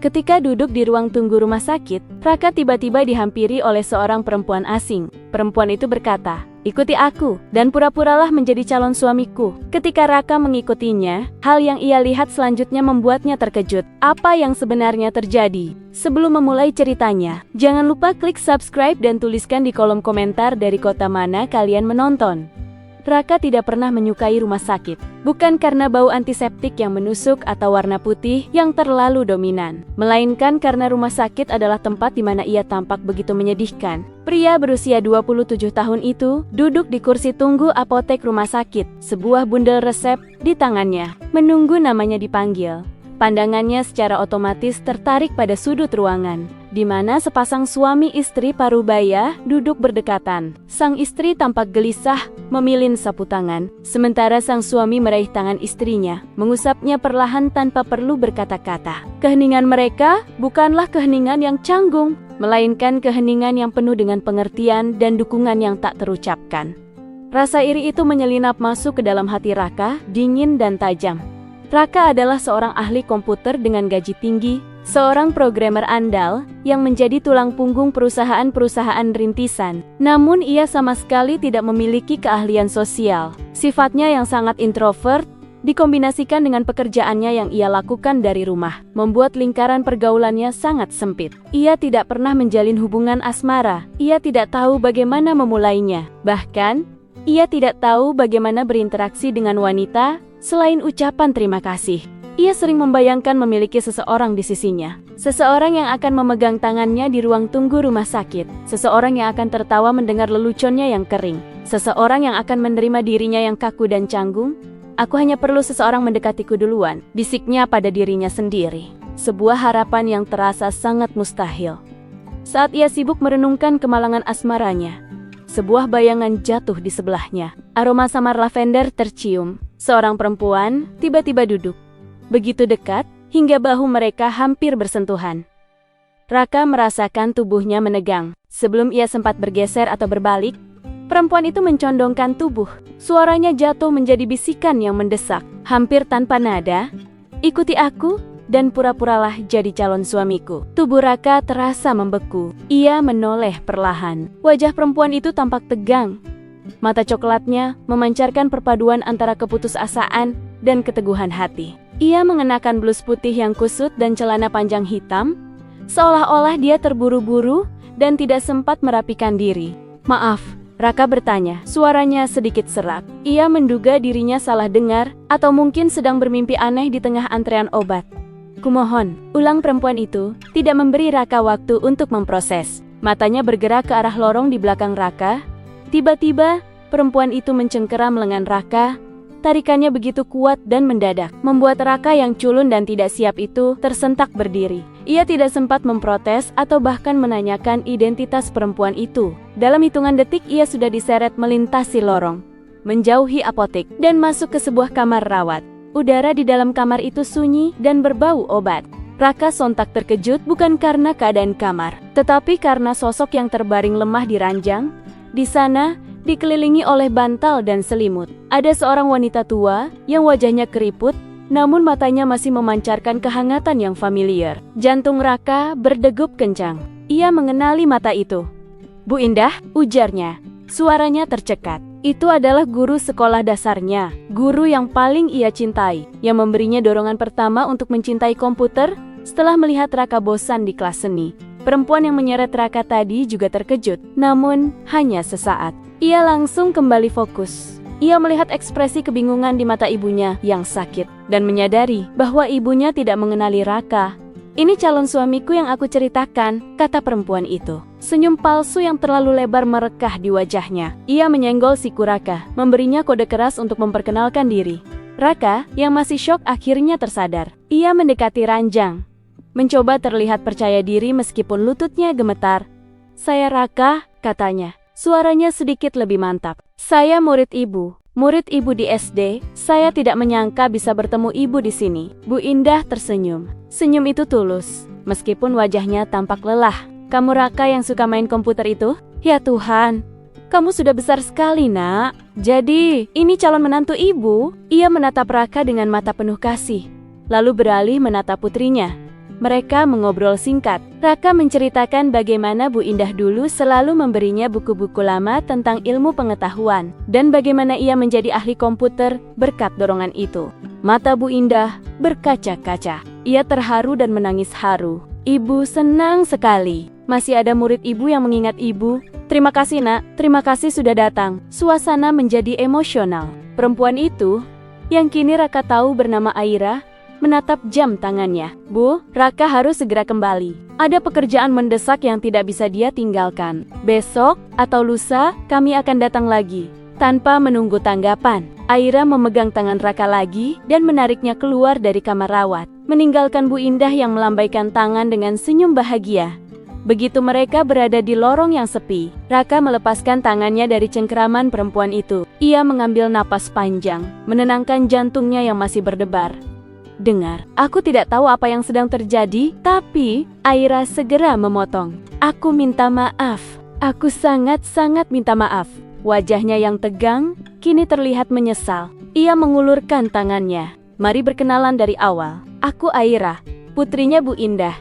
Ketika duduk di ruang tunggu rumah sakit, Raka tiba-tiba dihampiri oleh seorang perempuan asing. Perempuan itu berkata, "Ikuti aku, dan pura-puralah menjadi calon suamiku." Ketika Raka mengikutinya, hal yang ia lihat selanjutnya membuatnya terkejut. Apa yang sebenarnya terjadi? Sebelum memulai ceritanya, jangan lupa klik subscribe dan tuliskan di kolom komentar dari kota mana kalian menonton. Raka tidak pernah menyukai rumah sakit, bukan karena bau antiseptik yang menusuk atau warna putih yang terlalu dominan, melainkan karena rumah sakit adalah tempat di mana ia tampak begitu menyedihkan. Pria berusia 27 tahun itu duduk di kursi tunggu apotek rumah sakit, sebuah bundel resep di tangannya, menunggu namanya dipanggil. Pandangannya secara otomatis tertarik pada sudut ruangan, di mana sepasang suami istri parubaya duduk berdekatan. Sang istri tampak gelisah, memilin sapu tangan, sementara sang suami meraih tangan istrinya, mengusapnya perlahan tanpa perlu berkata-kata. Keheningan mereka bukanlah keheningan yang canggung, melainkan keheningan yang penuh dengan pengertian dan dukungan yang tak terucapkan. Rasa iri itu menyelinap masuk ke dalam hati Raka, dingin dan tajam. Raka adalah seorang ahli komputer dengan gaji tinggi, seorang programmer andal yang menjadi tulang punggung perusahaan-perusahaan rintisan. Namun ia sama sekali tidak memiliki keahlian sosial. Sifatnya yang sangat introvert, dikombinasikan dengan pekerjaannya yang ia lakukan dari rumah, membuat lingkaran pergaulannya sangat sempit. Ia tidak pernah menjalin hubungan asmara, ia tidak tahu bagaimana memulainya. Bahkan, ia tidak tahu bagaimana berinteraksi dengan wanita, selain ucapan terima kasih. Ia sering membayangkan memiliki seseorang di sisinya. Seseorang yang akan memegang tangannya di ruang tunggu rumah sakit. Seseorang yang akan tertawa mendengar leluconnya yang kering. Seseorang yang akan menerima dirinya yang kaku dan canggung. "Aku hanya perlu seseorang mendekatiku duluan," bisiknya pada dirinya sendiri. Sebuah harapan yang terasa sangat mustahil. Saat ia sibuk merenungkan kemalangan asmaranya, sebuah bayangan jatuh di sebelahnya. Aroma samar lavender tercium. Seorang perempuan tiba-tiba duduk, begitu dekat hingga bahu mereka hampir bersentuhan. Raka merasakan tubuhnya menegang. Sebelum ia sempat bergeser atau berbalik, perempuan itu mencondongkan tubuh. Suaranya jatuh menjadi bisikan yang mendesak, hampir tanpa nada. "Ikuti aku, dan pura-puralah jadi calon suamiku." Tubuh Raka terasa membeku. Ia menoleh perlahan. Wajah perempuan itu tampak tegang. Mata coklatnya memancarkan perpaduan antara keputusasaan dan keteguhan hati. Ia mengenakan blus putih yang kusut dan celana panjang hitam, seolah-olah dia terburu-buru dan tidak sempat merapikan diri. "Maaf," Raka bertanya, suaranya sedikit serak. Ia menduga dirinya salah dengar atau mungkin sedang bermimpi aneh di tengah antrean obat. "Kumohon," ulang perempuan itu, tidak memberi Raka waktu untuk memproses. Matanya bergerak ke arah lorong di belakang Raka. Tiba-tiba, perempuan itu mencengkeram lengan Raka. Tarikannya begitu kuat dan mendadak, membuat Raka yang culun dan tidak siap itu tersentak berdiri. Ia tidak sempat memprotes atau bahkan menanyakan identitas perempuan itu. Dalam hitungan detik ia sudah diseret melintasi lorong, menjauhi apotek, dan masuk ke sebuah kamar rawat. Udara di dalam kamar itu sunyi dan berbau obat. Raka sontak terkejut bukan karena keadaan kamar, tetapi karena sosok yang terbaring lemah di ranjang. Di sana, dikelilingi oleh bantal dan selimut, ada seorang wanita tua yang wajahnya keriput, namun matanya masih memancarkan kehangatan yang familiar. Jantung Raka berdegup kencang. Ia mengenali mata itu. "Bu Indah," ujarnya. Suaranya tercekat. Itu adalah guru sekolah dasarnya, guru yang paling ia cintai, yang memberinya dorongan pertama untuk mencintai komputer setelah melihat Raka bosan di kelas seni. Perempuan yang menyeret Raka tadi juga terkejut, namun hanya sesaat. Ia langsung kembali fokus. Ia melihat ekspresi kebingungan di mata ibunya yang sakit, dan menyadari bahwa ibunya tidak mengenali Raka. "Ini calon suamiku yang aku ceritakan," kata perempuan itu. Senyum palsu yang terlalu lebar merekah di wajahnya. Ia menyenggol siku Raka, memberinya kode keras untuk memperkenalkan diri. Raka, yang masih syok, akhirnya tersadar. Ia mendekati ranjang, mencoba terlihat percaya diri meskipun lututnya gemetar. "Saya Raka," katanya. Suaranya sedikit lebih mantap. "Saya murid ibu di SD. Saya tidak menyangka bisa bertemu ibu di sini." Bu Indah tersenyum. Senyum itu tulus, meskipun wajahnya tampak lelah. "Kamu Raka yang suka main komputer itu?" "Ya Tuhan, kamu sudah besar sekali, Nak. Jadi, ini calon menantu ibu?" Ia menatap Raka dengan mata penuh kasih, lalu beralih menatap putrinya. Mereka mengobrol singkat. Raka menceritakan bagaimana Bu Indah dulu selalu memberinya buku-buku lama tentang ilmu pengetahuan, dan bagaimana ia menjadi ahli komputer berkat dorongan itu. Mata Bu Indah berkaca-kaca. Ia terharu dan menangis haru. Ibu senang sekali. Masih ada murid ibu yang mengingat ibu. Terima kasih nak, terima kasih sudah datang. Suasana menjadi emosional. Perempuan itu, yang kini Raka tahu bernama Aira, menatap jam tangannya. Bu, Raka harus segera kembali. Ada pekerjaan mendesak yang tidak bisa dia tinggalkan. Besok atau lusa kami akan datang lagi. Tanpa menunggu tanggapan, Aira memegang tangan Raka lagi dan menariknya keluar dari kamar rawat, meninggalkan Bu Indah yang melambaikan tangan dengan senyum bahagia. Begitu mereka berada di lorong yang sepi, Raka melepaskan tangannya dari cengkeraman perempuan itu. Ia mengambil napas panjang, menenangkan jantungnya yang masih berdebar. Dengar, aku tidak tahu apa yang sedang terjadi, tapi Aira segera memotong. Aku minta maaf. Aku sangat-sangat minta maaf. Wajahnya yang tegang, kini terlihat menyesal. Ia mengulurkan tangannya. Mari berkenalan dari awal. Aku Aira, putrinya Bu Indah.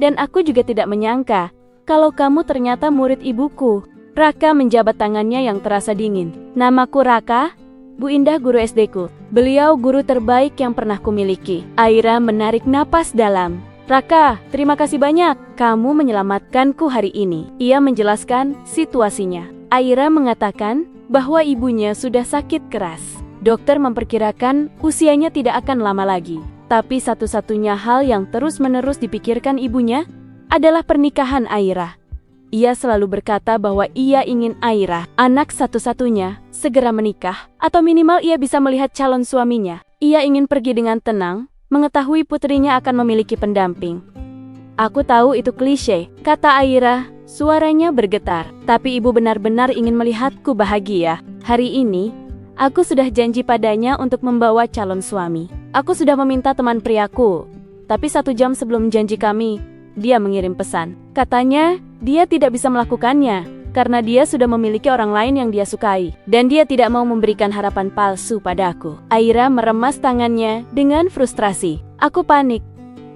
Dan aku juga tidak menyangka kalau kamu ternyata murid ibuku. Raka menjabat tangannya yang terasa dingin. Namaku Raka, Bu Indah guru SD-ku. Beliau guru terbaik yang pernah kumiliki. Aira menarik napas dalam. Raka, terima kasih banyak. Kamu menyelamatkanku hari ini. Ia menjelaskan situasinya. Aira mengatakan bahwa ibunya sudah sakit keras. Dokter memperkirakan usianya tidak akan lama lagi. Tapi satu-satunya hal yang terus-menerus dipikirkan ibunya adalah pernikahan Aira. Ia selalu berkata bahwa ia ingin Aira, anak satu-satunya, segera menikah, atau minimal ia bisa melihat calon suaminya. Ia ingin pergi dengan tenang, mengetahui putrinya akan memiliki pendamping. Aku tahu itu klise, kata Aira, suaranya bergetar. Tapi ibu benar-benar ingin melihatku bahagia. Hari ini, aku sudah janji padanya untuk membawa calon suami. Aku sudah meminta teman priaku, tapi 1 jam sebelum janji kami, dia mengirim pesan. Katanya, dia tidak bisa melakukannya, karena dia sudah memiliki orang lain yang dia sukai, dan dia tidak mau memberikan harapan palsu padaku. Aira meremas tangannya dengan frustrasi. Aku panik.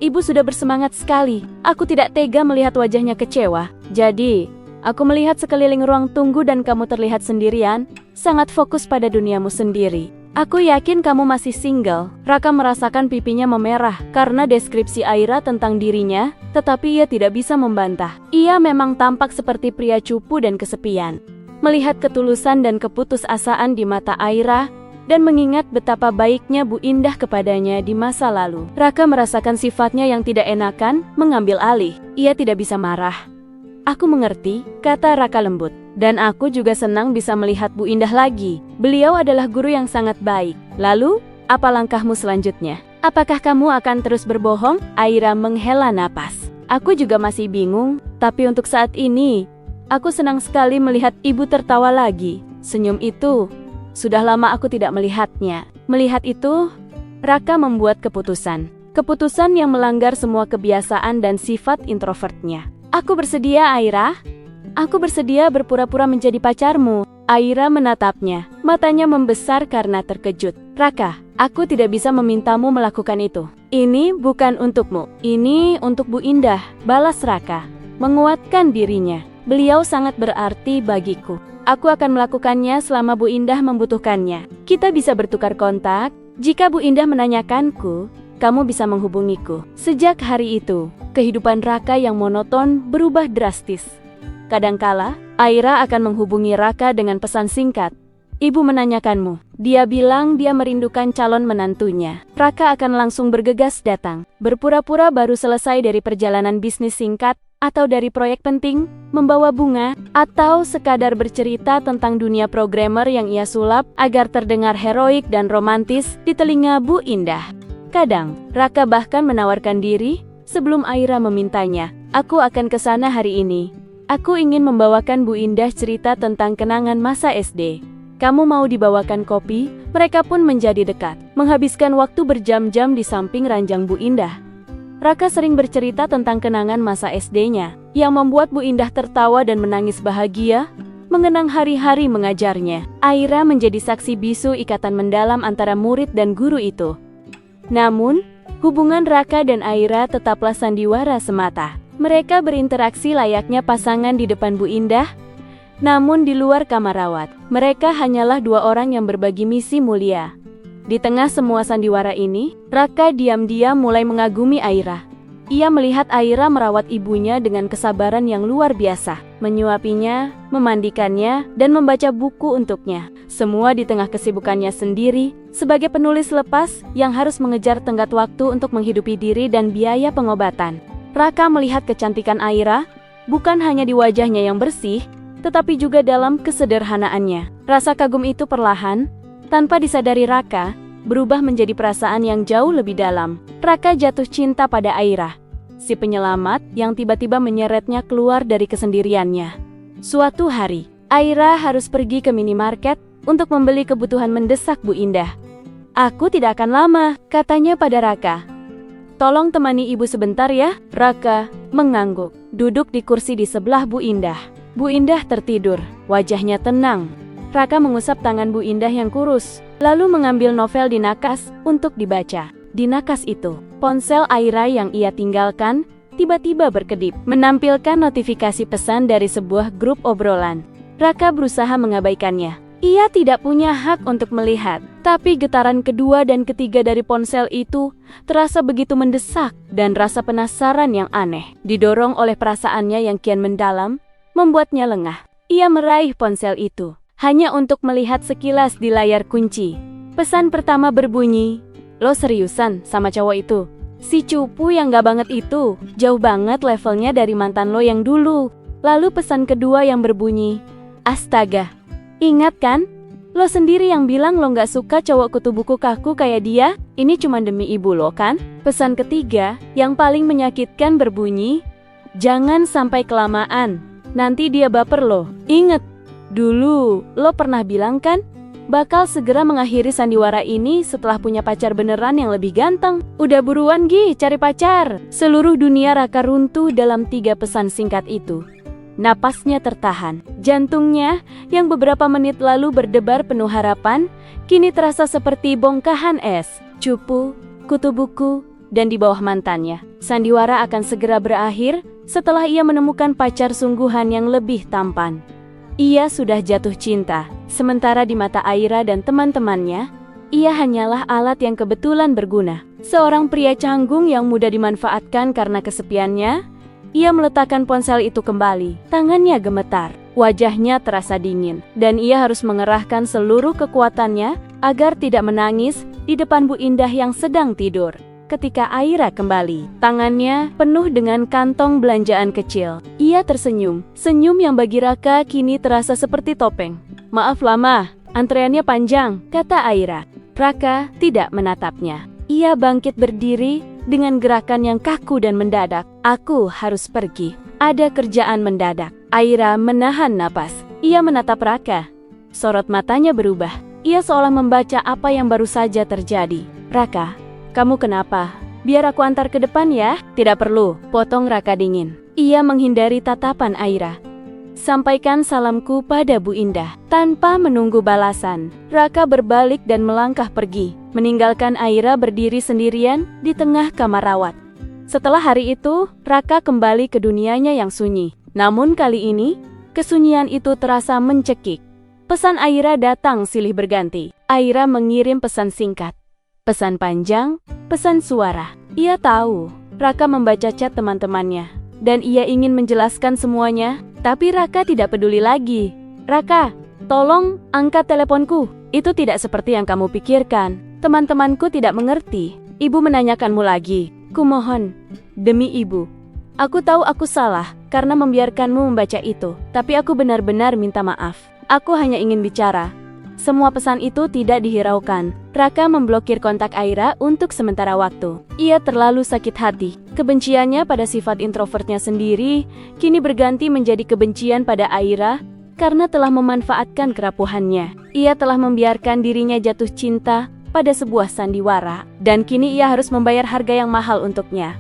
Ibu sudah bersemangat sekali. Aku tidak tega melihat wajahnya kecewa. Jadi, aku melihat sekeliling ruang tunggu dan kamu terlihat sendirian, sangat fokus pada duniamu sendiri. Aku yakin kamu masih single. Raka merasakan pipinya memerah karena deskripsi Aira tentang dirinya, tetapi ia tidak bisa membantah. Ia memang tampak seperti pria cupu dan kesepian. Melihat ketulusan dan keputusasaan di mata Aira, dan mengingat betapa baiknya Bu Indah kepadanya di masa lalu, Raka merasakan sifatnya yang tidak enakan mengambil alih. Ia tidak bisa marah. Aku mengerti, kata Raka lembut. Dan aku juga senang bisa melihat Bu Indah lagi. Beliau adalah guru yang sangat baik. Lalu, apa langkahmu selanjutnya? Apakah kamu akan terus berbohong? Aira menghela napas. Aku juga masih bingung, tapi untuk saat ini, aku senang sekali melihat ibu tertawa lagi. Senyum itu, sudah lama aku tidak melihatnya. Melihat itu, Raka membuat keputusan. Keputusan yang melanggar semua kebiasaan dan sifat introvertnya. Aku bersedia, Aira. Aku bersedia berpura-pura menjadi pacarmu. Aira menatapnya. Matanya membesar karena terkejut. Raka, aku tidak bisa memintamu melakukan itu. Ini bukan untukmu. Ini untuk Bu Indah, balas Raka. Menguatkan dirinya. Beliau sangat berarti bagiku. Aku akan melakukannya selama Bu Indah membutuhkannya. Kita bisa bertukar kontak. Jika Bu Indah menanyakanku, kamu bisa menghubungiku. Sejak hari itu, kehidupan Raka yang monoton berubah drastis. Kadangkala, Aira akan menghubungi Raka dengan pesan singkat. Ibu menanyakanmu. Dia bilang dia merindukan calon menantunya. Raka akan langsung bergegas datang. Berpura-pura baru selesai dari perjalanan bisnis singkat, atau dari proyek penting, membawa bunga, atau sekadar bercerita tentang dunia programmer yang ia sulap agar terdengar heroik dan romantis di telinga Bu Indah. Kadang, Raka bahkan menawarkan diri sebelum Aira memintanya. Aku akan ke sana hari ini. Aku ingin membawakan Bu Indah cerita tentang kenangan masa SD. Kamu mau dibawakan kopi? Mereka pun menjadi dekat, menghabiskan waktu berjam-jam di samping ranjang Bu Indah. Raka sering bercerita tentang kenangan masa SD-nya, yang membuat Bu Indah tertawa dan menangis bahagia, mengenang hari-hari mengajarnya. Aira menjadi saksi bisu ikatan mendalam antara murid dan guru itu. Namun, Hubungan Raka dan Aira tetaplah sandiwara semata. Mereka berinteraksi layaknya pasangan di depan Bu Indah. Namun di luar kamar rawat, mereka hanyalah dua orang yang berbagi misi mulia. Di tengah semua sandiwara ini, Raka diam-diam mulai mengagumi Aira. Ia melihat Aira merawat ibunya dengan kesabaran yang luar biasa, menyuapinya, memandikannya, dan membaca buku untuknya. Semua di tengah kesibukannya sendiri, sebagai penulis lepas yang harus mengejar tenggat waktu untuk menghidupi diri dan biaya pengobatan. Raka melihat kecantikan Aira, bukan hanya di wajahnya yang bersih, tetapi juga dalam kesederhanaannya. Rasa kagum itu perlahan, tanpa disadari Raka, berubah menjadi perasaan yang jauh lebih dalam. Raka jatuh cinta pada Aira, si penyelamat yang tiba-tiba menyeretnya keluar dari kesendiriannya. Suatu hari, Aira harus pergi ke minimarket untuk membeli kebutuhan mendesak Bu Indah. "Aku tidak akan lama," katanya pada Raka. "Tolong temani ibu sebentar ya." Raka mengangguk, duduk di kursi di sebelah Bu Indah. Bu Indah tertidur, wajahnya tenang. Raka mengusap tangan Bu Indah yang kurus, lalu mengambil novel di nakas untuk dibaca. Di nakas itu, ponsel Aira yang ia tinggalkan tiba-tiba berkedip, menampilkan notifikasi pesan dari sebuah grup obrolan. Raka berusaha mengabaikannya. Ia tidak punya hak untuk melihat, tapi getaran kedua dan ketiga dari ponsel itu terasa begitu mendesak, dan rasa penasaran yang aneh, didorong oleh perasaannya yang kian mendalam, membuatnya lengah. Ia meraih ponsel itu hanya untuk melihat sekilas di layar kunci. Pesan pertama berbunyi, "Lo seriusan sama cowok itu? Si cupu yang gak banget itu, jauh banget levelnya dari mantan lo yang dulu." Lalu pesan kedua yang berbunyi, "Astaga, ingat kan? Lo sendiri yang bilang lo gak suka cowok kutu buku kaku kayak dia. Ini cuma demi ibu lo kan?" Pesan ketiga yang paling menyakitkan berbunyi, "Jangan sampai kelamaan, nanti dia baper lo. Ingat, dulu lo pernah bilang kan, bakal segera mengakhiri sandiwara ini setelah punya pacar beneran yang lebih ganteng. Udah buruan Gi, cari pacar." Seluruh dunia Raka runtuh dalam 3 pesan singkat itu. Napasnya tertahan. Jantungnya, yang beberapa menit lalu berdebar penuh harapan, kini terasa seperti bongkahan es. Cupu, kutu buku, dan di bawah mantannya. Sandiwara akan segera berakhir setelah ia menemukan pacar sungguhan yang lebih tampan. Ia sudah jatuh cinta, sementara di mata Aira dan teman-temannya, ia hanyalah alat yang kebetulan berguna. Seorang pria canggung yang mudah dimanfaatkan karena kesepiannya. Ia meletakkan ponsel itu kembali. Tangannya gemetar, wajahnya terasa dingin, dan ia harus mengerahkan seluruh kekuatannya agar tidak menangis di depan Bu Indah yang sedang tidur. Ketika Aira kembali, tangannya penuh dengan kantong belanjaan kecil. Ia tersenyum, senyum yang bagi Raka kini terasa seperti topeng. "Maaf lama, antreannya panjang," kata Aira. Raka tidak menatapnya. Ia bangkit berdiri dengan gerakan yang kaku dan mendadak. "Aku harus pergi. Ada kerjaan mendadak." Aira menahan napas. Ia menatap Raka. Sorot matanya berubah. Ia seolah membaca apa yang baru saja terjadi. "Raka, kamu kenapa? Biar aku antar ke depan ya." "Tidak perlu," potong Raka dingin. Ia menghindari tatapan Aira. "Sampaikan salamku pada Bu Indah." Tanpa menunggu balasan, Raka berbalik dan melangkah pergi, meninggalkan Aira berdiri sendirian di tengah kamar rawat. Setelah hari itu, Raka kembali ke dunianya yang sunyi. Namun kali ini, kesunyian itu terasa mencekik. Pesan Aira datang silih berganti. Aira mengirim pesan singkat, pesan panjang, pesan suara. Ia tahu Raka membaca chat teman-temannya, dan ia ingin menjelaskan semuanya, tapi Raka tidak peduli lagi. "Raka, tolong angkat teleponku. Itu tidak seperti yang kamu pikirkan. Teman-temanku tidak mengerti. Ibu menanyakanmu lagi. Kumohon, demi ibu. Aku tahu aku salah karena membiarkanmu membaca itu, tapi aku benar-benar minta maaf. Aku hanya ingin bicara." Semua pesan itu tidak dihiraukan. Raka memblokir kontak Aira untuk sementara waktu. Ia terlalu sakit hati. Kebenciannya pada sifat introvertnya sendiri kini berganti menjadi kebencian pada Aira karena telah memanfaatkan kerapuhannya. Ia telah membiarkan dirinya jatuh cinta pada sebuah sandiwara, dan kini ia harus membayar harga yang mahal untuknya.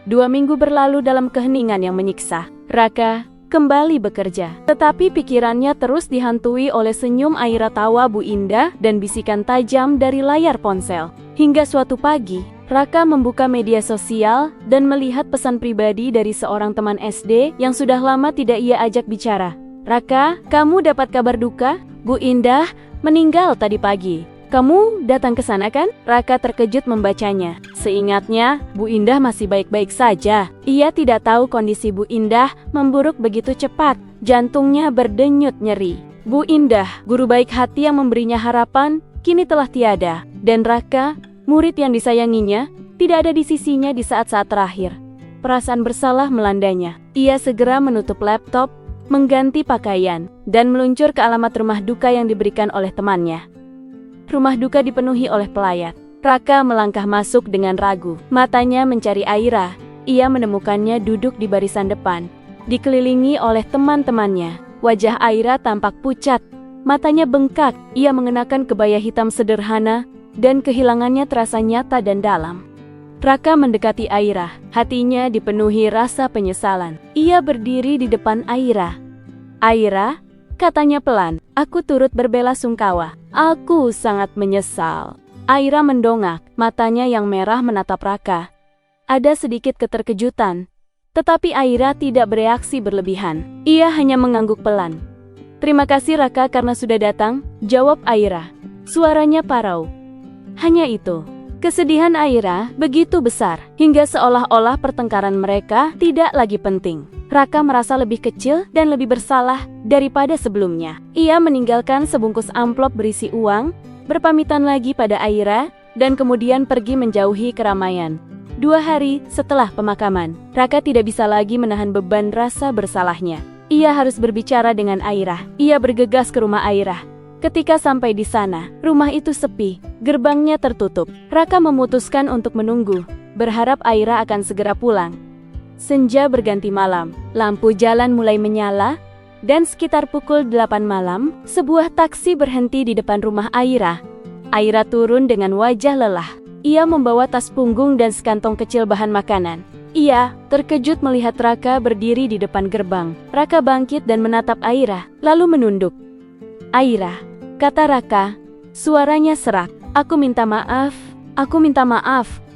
2 minggu berlalu dalam keheningan yang menyiksa. Raka kembali bekerja, tetapi pikirannya terus dihantui oleh senyum Aira, tawa Bu Indah, dan bisikan tajam dari layar ponsel. Hingga suatu pagi, Raka membuka media sosial dan melihat pesan pribadi dari seorang teman SD yang sudah lama tidak ia ajak bicara. "Raka, kamu dapat kabar duka? Bu Indah meninggal tadi pagi. Kamu datang ke sana kan?" Raka terkejut membacanya. Seingatnya, Bu Indah masih baik-baik saja. Ia tidak tahu kondisi Bu Indah memburuk begitu cepat. Jantungnya berdenyut nyeri. Bu Indah, guru baik hati yang memberinya harapan, kini telah tiada. Dan Raka, murid yang disayanginya, tidak ada di sisinya di saat-saat terakhir. Perasaan bersalah melandanya. Ia segera menutup laptop, mengganti pakaian, dan meluncur ke alamat rumah duka yang diberikan oleh temannya. Rumah duka dipenuhi oleh pelayat. Raka melangkah masuk dengan ragu. Matanya mencari Aira. Ia menemukannya duduk di barisan depan, dikelilingi oleh teman-temannya. Wajah Aira tampak pucat, matanya bengkak. Ia mengenakan kebaya hitam sederhana, dan kehilangannya terasa nyata dan dalam. Raka mendekati Aira, hatinya dipenuhi rasa penyesalan. Ia berdiri di depan Aira. "Aira," katanya pelan, "aku turut berbelasungkawa. Aku sangat menyesal." Aira mendongak, matanya yang merah menatap Raka. Ada sedikit keterkejutan, tetapi Aira tidak bereaksi berlebihan. Ia hanya mengangguk pelan. "Terima kasih Raka karena sudah datang," jawab Aira. Suaranya parau. Hanya itu. Kesedihan Aira begitu besar, hingga seolah-olah pertengkaran mereka tidak lagi penting. Raka merasa lebih kecil dan lebih bersalah daripada sebelumnya. Ia meninggalkan sebungkus amplop berisi uang, berpamitan lagi pada Aira, dan kemudian pergi menjauhi keramaian. 2 hari setelah pemakaman, Raka tidak bisa lagi menahan beban rasa bersalahnya. Ia harus berbicara dengan Aira. Ia bergegas ke rumah Aira. Ketika sampai di sana, rumah itu sepi, gerbangnya tertutup. Raka memutuskan untuk menunggu, berharap Aira akan segera pulang. Senja berganti malam, lampu jalan mulai menyala, dan sekitar pukul 8 malam, sebuah taksi berhenti di depan rumah Aira. Aira turun dengan wajah lelah. Ia membawa tas punggung dan sekantong kecil bahan makanan. Ia terkejut melihat Raka berdiri di depan gerbang. Raka bangkit dan menatap Aira, lalu menunduk. "Aira," kata Raka, suaranya serak. Aku minta maaf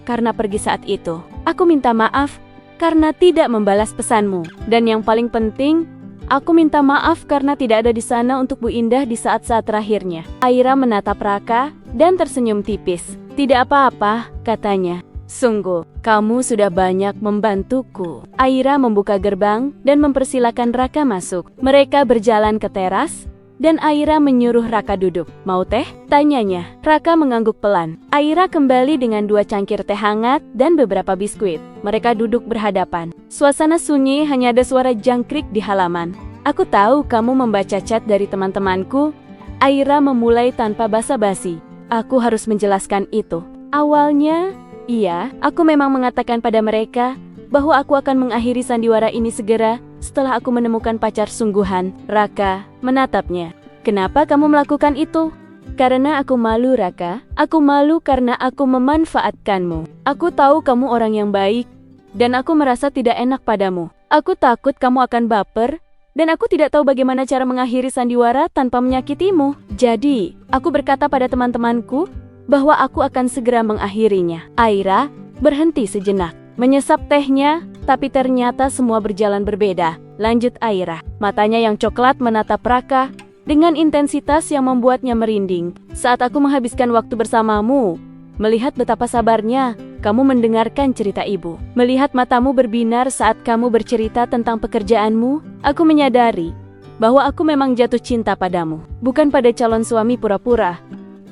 karena pergi saat itu. Aku minta maaf karena tidak membalas pesanmu. Dan yang paling penting, aku minta maaf karena tidak ada di sana untuk Bu Indah di saat-saat terakhirnya." Aira menatap Raka dan tersenyum tipis. "Tidak apa-apa," katanya. "Sungguh, kamu sudah banyak membantuku." Aira membuka gerbang dan mempersilakan Raka masuk. Mereka berjalan ke teras, dan Aira menyuruh Raka duduk. "Mau teh?" tanyanya. Raka mengangguk pelan. Aira kembali dengan 2 cangkir teh hangat dan beberapa biskuit. Mereka duduk berhadapan. Suasana sunyi, hanya ada suara jangkrik di halaman. "Aku tahu kamu membaca chat dari teman-temanku." Aira memulai tanpa basa-basi. "Aku harus menjelaskan itu. Awalnya, iya, aku memang mengatakan pada mereka bahwa aku akan mengakhiri sandiwara ini segera setelah aku menemukan pacar sungguhan." Raka menatapnya. "Kenapa kamu melakukan itu?" "Karena aku malu, Raka. Aku malu karena aku memanfaatkanmu. Aku tahu kamu orang yang baik, dan aku merasa tidak enak padamu. Aku takut kamu akan baper, dan aku tidak tahu bagaimana cara mengakhiri sandiwara tanpa menyakitimu. Jadi, aku berkata pada teman-temanku bahwa aku akan segera mengakhirinya." Aira berhenti sejenak, menyesap tehnya, tapi ternyata semua berjalan berbeda. Lanjut Aira. Matanya yang coklat menatap Raka dengan intensitas yang membuatnya merinding. "Saat aku menghabiskan waktu bersamamu, melihat betapa sabarnya kamu mendengarkan cerita ibu, melihat matamu berbinar saat kamu bercerita tentang pekerjaanmu, aku menyadari bahwa aku memang jatuh cinta padamu. Bukan pada calon suami pura-pura,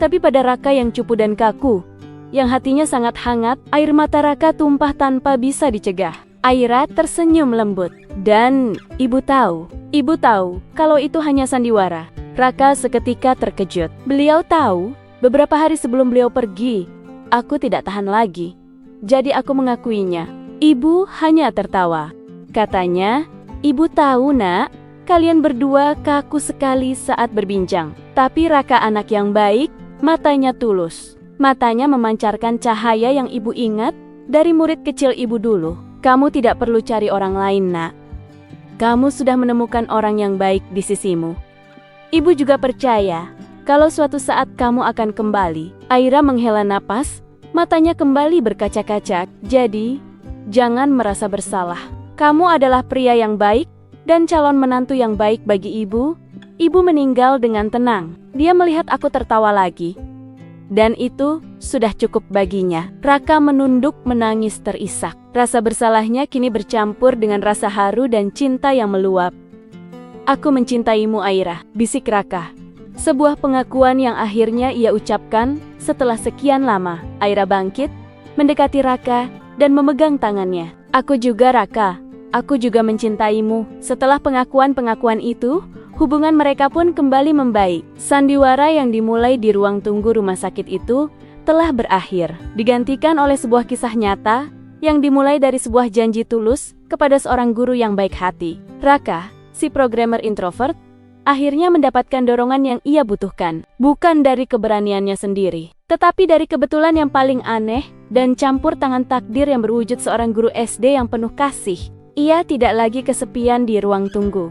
tapi pada Raka yang cupu dan kaku, yang hatinya sangat hangat." Air mata Raka tumpah tanpa bisa dicegah. Aira tersenyum lembut. "Dan ibu tahu kalau itu hanya sandiwara." Raka seketika terkejut. Beliau tahu, beberapa hari sebelum beliau pergi, aku tidak tahan lagi. Jadi aku mengakuinya. Ibu hanya tertawa. Katanya, "Ibu tahu nak, kalian berdua kaku sekali saat berbincang." Tapi Raka anak yang baik, matanya tulus. Matanya memancarkan cahaya yang ibu ingat dari murid kecil ibu dulu. "Kamu tidak perlu cari orang lain, nak. Kamu sudah menemukan orang yang baik di sisimu. Ibu juga percaya kalau suatu saat kamu akan kembali." Aira menghela napas Matanya kembali berkaca-kaca. Jadi, jangan merasa bersalah. Kamu adalah pria yang baik dan calon menantu yang baik bagi ibu. Ibu meninggal dengan tenang. Dia melihat aku tertawa lagi. Dan itu sudah cukup baginya. Raka menunduk menangis terisak. Rasa bersalahnya kini bercampur dengan rasa haru dan cinta yang meluap. Aku mencintaimu, Aira, bisik Raka. Sebuah pengakuan yang akhirnya ia ucapkan setelah sekian lama. Aira bangkit, mendekati Raka, dan memegang tangannya. Aku juga, Raka. Aku juga mencintaimu. Setelah pengakuan-pengakuan itu, hubungan mereka pun kembali membaik. Sandiwara yang dimulai di ruang tunggu rumah sakit itu telah berakhir, digantikan oleh sebuah kisah nyata yang dimulai dari sebuah janji tulus kepada seorang guru yang baik hati. Raka, si programmer introvert, akhirnya mendapatkan dorongan yang ia butuhkan. Bukan dari keberaniannya sendiri, tetapi dari kebetulan yang paling aneh dan campur tangan takdir yang berwujud seorang guru SD yang penuh kasih. Ia tidak lagi kesepian di ruang tunggu.